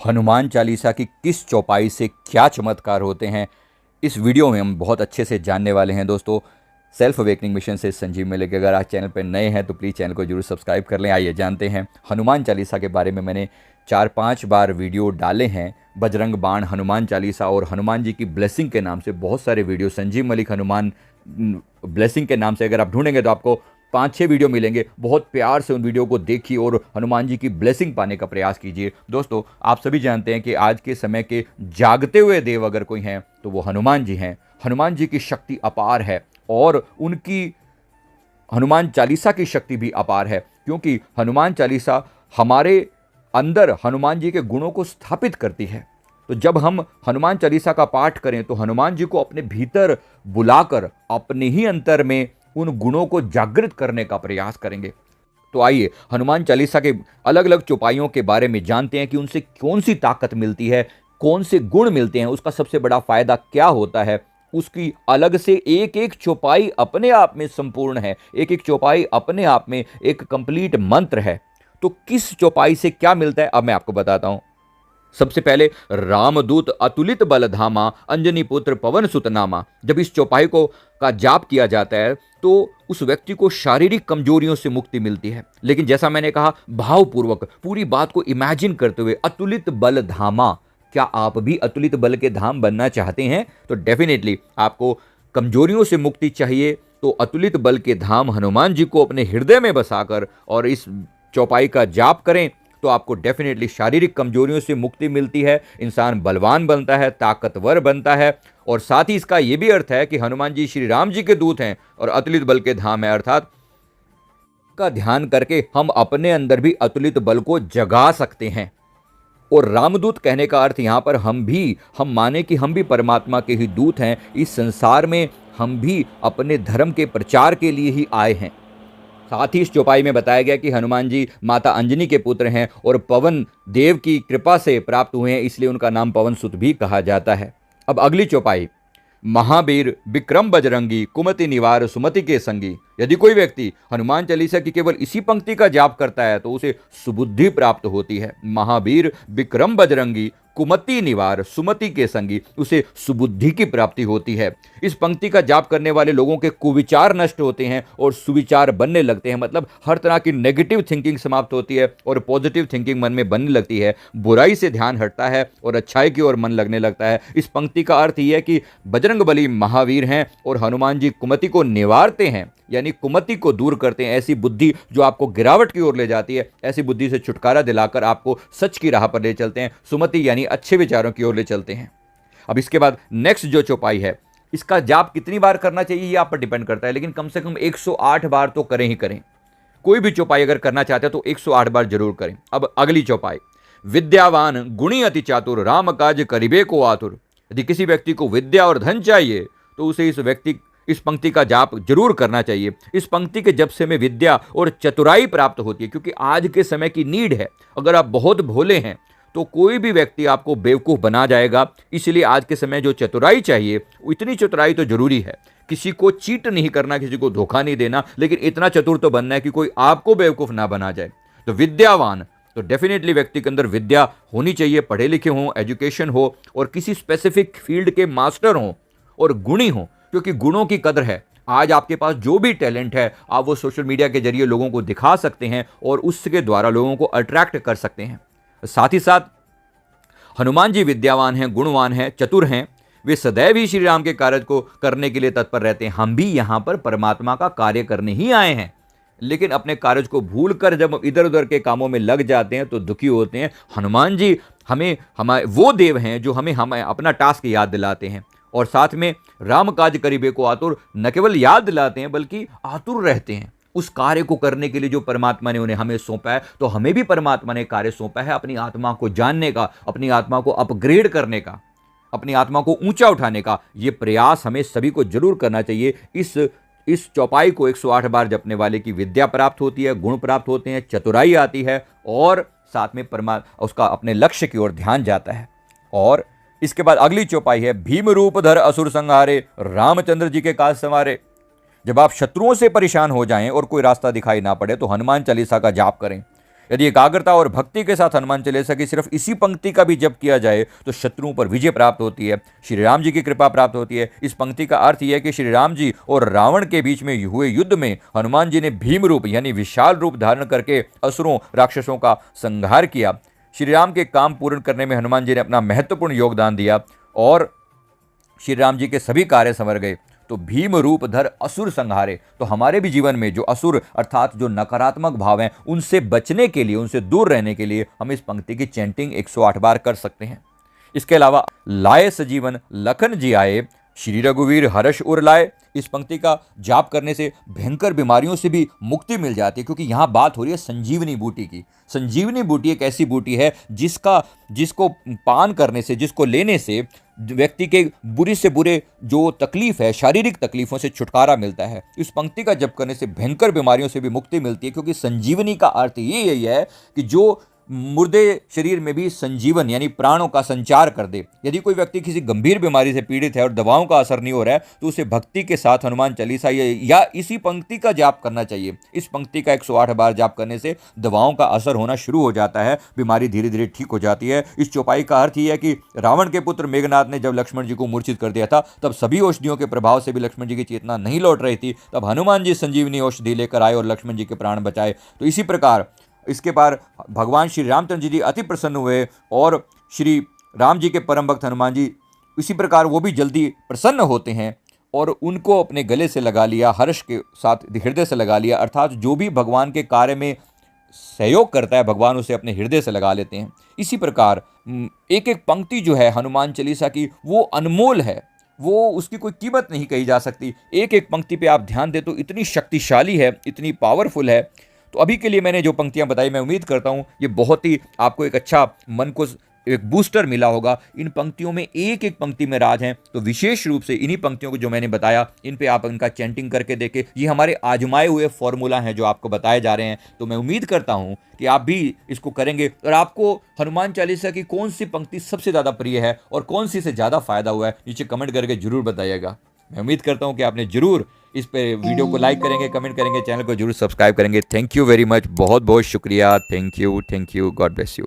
हनुमान चालीसा की किस चौपाई से क्या चमत्कार होते हैं, इस वीडियो में हम बहुत अच्छे से जानने वाले हैं। दोस्तों, सेल्फ अवेकनिंग मिशन से संजीव मिलेगा। अगर आज चैनल पर नए हैं तो प्लीज़ चैनल को जरूर सब्सक्राइब कर लें। आइए जानते हैं हनुमान चालीसा के बारे में। मैंने 4-5 बार वीडियो डाले हैं, बजरंग बाण, हनुमान चालीसा और हनुमान जी की ब्लेसिंग के नाम से बहुत सारे वीडियो। संजीव मलिक हनुमान ब्लेसिंग के नाम से अगर आप ढूंढेंगे तो आपको 5-6 वीडियो मिलेंगे। बहुत प्यार से उन वीडियो को देखिए और हनुमान जी की ब्लेसिंग पाने का प्रयास कीजिए। दोस्तों, आप सभी जानते हैं कि आज के समय के जागते हुए देव अगर कोई हैं तो वो हनुमान जी हैं। हनुमान जी की शक्ति अपार है और उनकी हनुमान चालीसा की शक्ति भी अपार है, क्योंकि हनुमान चालीसा हमारे अंदर हनुमान जी के गुणों को स्थापित करती है। तो जब हम हनुमान चालीसा का पाठ करें तो हनुमान जी को अपने भीतर बुलाकर अपने ही अंतर में उन गुणों को जागृत करने का प्रयास करेंगे। तो आइए हनुमान चालीसा के अलग अलग चौपाइयों के बारे में जानते हैं कि उनसे कौन सी ताकत मिलती है, कौन से गुण मिलते हैं, उसका सबसे बड़ा फायदा क्या होता है। उसकी अलग से एक एक चौपाई अपने आप में संपूर्ण है, एक एक चौपाई अपने आप में एक कंप्लीट मंत्र है। तो किस चौपाई से क्या मिलता है अब मैं आपको बताता हूं। सबसे पहले रामदूत अतुलित बलधामा अंजनी पुत्र पवन सुतनामा। जब इस चौपाई को का जाप किया जाता है तो उस व्यक्ति को शारीरिक कमजोरियों से मुक्ति मिलती है। लेकिन जैसा मैंने कहा, भावपूर्वक पूरी बात को इमेजिन करते हुए, अतुलित बल धामा। क्या आप भी अतुलित बल के धाम बनना चाहते हैं? तो डेफिनेटली आपको कमजोरियों से मुक्ति चाहिए तो अतुलित बल के धाम हनुमान जी को अपने हृदय में बसाकर और इस चौपाई का जाप करें तो आपको डेफिनेटली शारीरिक कमजोरियों से मुक्ति मिलती है। इंसान बलवान बनता है, ताकतवर बनता है। और साथ ही इसका यह भी अर्थ है कि हनुमान जी श्री राम जी के दूत हैं और अतुलित बल के धाम है, अर्थात का ध्यान करके हम अपने अंदर भी अतुलित बल को जगा सकते हैं। और रामदूत कहने का अर्थ यहाँ पर हम माने कि हम भी परमात्मा के ही दूत हैं। इस संसार में हम भी अपने धर्म के प्रचार के लिए ही आए हैं। साथ ही इस चौपाई में बताया गया कि हनुमान जी माता अंजनी के पुत्र हैं और पवन देव की कृपा से प्राप्त हुए हैं, इसलिए उनका नाम पवन सुत भी कहा जाता है। अब अगली चौपाई, महावीर विक्रम बजरंगी कुमति निवार सुमति के संगी। यदि कोई व्यक्ति हनुमान चालीसा की केवल इसी पंक्ति का जाप करता है तो उसे सुबुद्धि प्राप्त होती है। महावीर विक्रम बजरंगी कुमति निवार सुमति के संगी, उसे सुबुद्धि की प्राप्ति होती है। इस पंक्ति का जाप करने वाले लोगों के कुविचार नष्ट होते हैं और सुविचार बनने लगते हैं। मतलब हर तरह की नेगेटिव थिंकिंग समाप्त होती है और पॉजिटिव थिंकिंग मन में बनने लगती है। बुराई से ध्यान हटता है और अच्छाई की ओर मन लगने लगता है। इस पंक्ति का अर्थ यह है कि बजरंगबली महावीर हैं और हनुमान जी कुमति को निवारते हैं, यानी कुमति को दूर करते हैं। ऐसी बुद्धि जो आपको गिरावट की ओर ले जाती है, ऐसी बुद्धि से छुटकारा दिलाकर आपको सच की राह पर ले चलते हैं। सुमति यानी अच्छे विचारों की ओर ले चलते हैं। अब इसके बाद नेक्स्ट जो चौपाई है, इसका जाप कितनी बार करना चाहिए ये आप पर डिपेंड करता है, लेकिन कम से कम 108 बार तो करें ही करें। कोई भी चौपाई अगर करना चाहते हैं तो 108 बार जरूर करें। अब अगली चौपाई, विद्यावान गुणी अति चातुर राम काज करिबे को आतुर। यदि किसी व्यक्ति को विद्या और धन चाहिए तो उसे इस पंक्ति का जाप जरूर करना चाहिए। इस पंक्ति के जप से हमें विद्या और चतुराई प्राप्त होती है, क्योंकि आज के समय की नीड है। अगर आप बहुत भोले हैं तो कोई भी व्यक्ति आपको बेवकूफ़ बना जाएगा। इसलिए आज के समय जो चतुराई चाहिए, इतनी चतुराई तो जरूरी है। किसी को चीट नहीं करना, किसी को धोखा नहीं देना, लेकिन इतना चतुर तो बनना है कि कोई आपको बेवकूफ़ ना बना जाए। तो विद्यावान, तो डेफिनेटली व्यक्ति के अंदर विद्या होनी चाहिए, पढ़े लिखे हों, एजुकेशन हो और किसी स्पेसिफिक फील्ड के मास्टर हों और गुणी हों, क्योंकि गुणों की कदर है। आज आपके पास जो भी टैलेंट है आप वो सोशल मीडिया के जरिए लोगों को दिखा सकते हैं और उसके द्वारा लोगों को अट्रैक्ट कर सकते हैं। साथ ही साथ हनुमान जी विद्यावान हैं, गुणवान हैं, चतुर हैं। वे सदैव ही श्री राम के कार्य को करने के लिए तत्पर रहते हैं। हम भी यहाँ पर परमात्मा का कार्य करने ही आए हैं, लेकिन अपने कार्य को भूलकर जब इधर उधर के कामों में लग जाते हैं तो दुखी होते हैं। हनुमान जी हमें वो देव हैं जो हमें अपना टास्क याद दिलाते हैं और साथ में राम काज करिबे को आतुर न केवल याद दिलाते हैं बल्कि आतुर रहते हैं उस कार्य को करने के लिए जो परमात्मा ने उन्हें हमें सौंपा है। तो हमें भी परमात्मा ने कार्य सौंपा है अपनी आत्मा को जानने का, अपनी आत्मा को अपग्रेड करने का, अपनी आत्मा को ऊंचा उठाने का। ये प्रयास हमें सभी को जरूर करना चाहिए। इस चौपाई को 108 बार जपने वाले की विद्या प्राप्त होती है, गुण प्राप्त होते हैं, चतुराई आती है और साथ में उसका अपने लक्ष्य की ओर ध्यान जाता है। और इसके बाद अगली चौपाई है, भीम रूप धर असुर संहारे रामचंद्र जी के काज संवारे। जब आप शत्रुओं से परेशान हो जाएं और कोई रास्ता दिखाई ना पड़े तो हनुमान चालीसा का जाप करें। यदि एकाग्रता और भक्ति के साथ हनुमान चालीसा की सिर्फ इसी पंक्ति का भी जप किया जाए तो शत्रुओं पर विजय प्राप्त होती है, श्री राम जी की कृपा प्राप्त होती है। इस पंक्ति का अर्थ यह है कि श्री राम जी और रावण के बीच में हुए युद्ध में हनुमान जी ने भीम रूप यानी विशाल रूप धारण करके असुरों राक्षसों का संहार किया। श्री राम के काम पूर्ण करने में हनुमान जी ने अपना महत्वपूर्ण योगदान दिया और श्री राम जी के सभी कार्य संवर गए। तो भीम रूप धर असुर संहारे। तो हमारे भी जीवन में जो असुर अर्थात जो नकारात्मक भाव हैं उनसे बचने के लिए, उनसे दूर रहने के लिए हम इस पंक्ति की चैंटिंग 108 बार कर सकते हैं। इसके अलावा लाए सजीवन लखन जी आए, श्री रघुवीर हर्ष उर लाए, इस पंक्ति का जाप करने से भयंकर बीमारियों से भी मुक्ति मिल जाती है, क्योंकि यहाँ बात हो रही है संजीवनी बूटी की। संजीवनी बूटी एक ऐसी बूटी है जिसको पान करने से, जिसको लेने से व्यक्ति के बुरी से बुरे जो तकलीफ है, शारीरिक तकलीफों से छुटकारा मिलता है। इस पंक्ति का जप करने से भयंकर बीमारियों से भी मुक्ति मिलती है, क्योंकि संजीवनी का अर्थ यही है कि जो मुर्दे शरीर में भी संजीवन यानी प्राणों का संचार कर दे। यदि कोई व्यक्ति किसी गंभीर बीमारी से पीड़ित है और दवाओं का असर नहीं हो रहा है तो उसे भक्ति के साथ हनुमान चालीसा या इसी पंक्ति का जाप करना चाहिए। इस पंक्ति का 108 बार जाप करने से दवाओं का असर होना शुरू हो जाता है, बीमारी धीरे धीरे ठीक हो जाती है। इस चौपाई का अर्थ यह है कि रावण के पुत्र मेघनाथ ने जब लक्ष्मण जी को मूर्छित कर दिया था तब सभी औषधियों के प्रभाव से भी लक्ष्मण जी की चेतना नहीं लौट रही थी, तब हनुमान जी संजीवनी औषधि लेकर आए और लक्ष्मण जी के प्राण बचाए। तो इसी प्रकार इसके बाद भगवान श्री रामचंद्र जी अति प्रसन्न हुए और श्री राम जी के परम भक्त हनुमान जी इसी प्रकार वो भी जल्दी प्रसन्न होते हैं और उनको अपने गले से लगा लिया, हर्ष के साथ हृदय से लगा लिया। अर्थात जो भी भगवान के कार्य में सहयोग करता है भगवान उसे अपने हृदय से लगा लेते हैं। इसी प्रकार एक एक पंक्ति जो है हनुमान चालीसा की वो अनमोल है, वो उसकी कोई कीमत नहीं कही जा सकती। एक एक पंक्ति पे आप ध्यान दें तो इतनी शक्तिशाली है, इतनी पावरफुल है। तो अभी के लिए मैंने जो पंक्तियां बताई मैं उम्मीद करता हूं ये बहुत ही आपको एक अच्छा मन को एक बूस्टर मिला होगा। इन पंक्तियों में एक एक पंक्ति में राज हैं, तो विशेष रूप से इन्हीं पंक्तियों को जो मैंने बताया इन पे आप इनका चैंटिंग करके देखें। ये हमारे आजमाए हुए फॉर्मूला हैं जो आपको बताए जा रहे हैं। तो मैं उम्मीद करता हूं कि आप भी इसको करेंगे और आपको हनुमान चालीसा की कौन सी पंक्ति सबसे ज़्यादा प्रिय है और कौन सी से ज़्यादा फायदा हुआ है नीचे कमेंट करके जरूर बताइएगा। मैं उम्मीद करता हूं कि आपने जरूर इस पे वीडियो को लाइक करेंगे, कमेंट करेंगे, चैनल को जरूर सब्सक्राइब करेंगे। थैंक यू वेरी मच, बहुत बहुत शुक्रिया। Thank you, God bless you.